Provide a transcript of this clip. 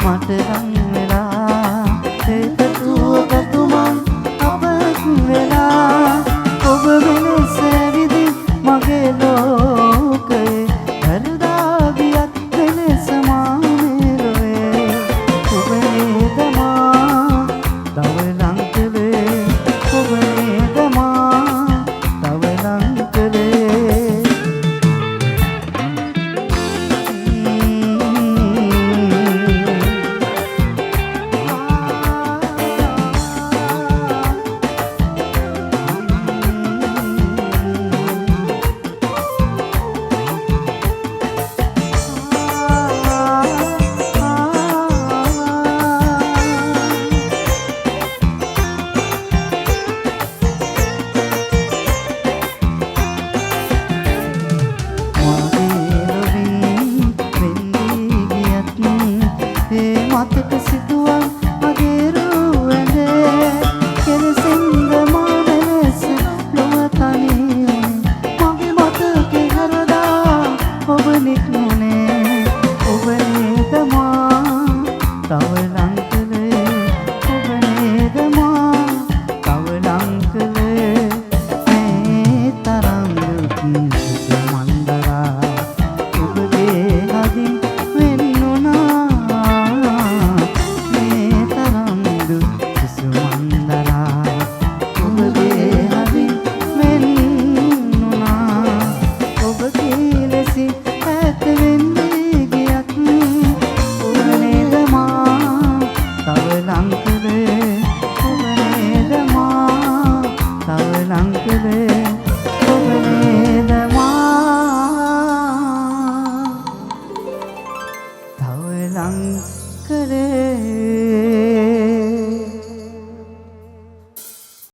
මට රන් වෙලා ඒකතුවකතුමන් අපක් වෙලා ඔබ වෙනස විදි මගේ ලෝකයේ හරදා ගියත් වෙනස මානෙරේ ඔබ නේද මා තව ලං කළේ ඔබ නේද මා තව ලං කළේ මතක සිදුවන් මගේ රුව ඇඳේ කෙලෙසින්ද මා වෙනස ලොව තනි මගේ මතකේ හරදා ඔබ නික්මුණේ ඔබ නේද මා තව ලං කළේ ඔබ නේද මා තව ලං කළේ මේ තරම් දුක් මන්දරා ඔබගේ හදින් Uncle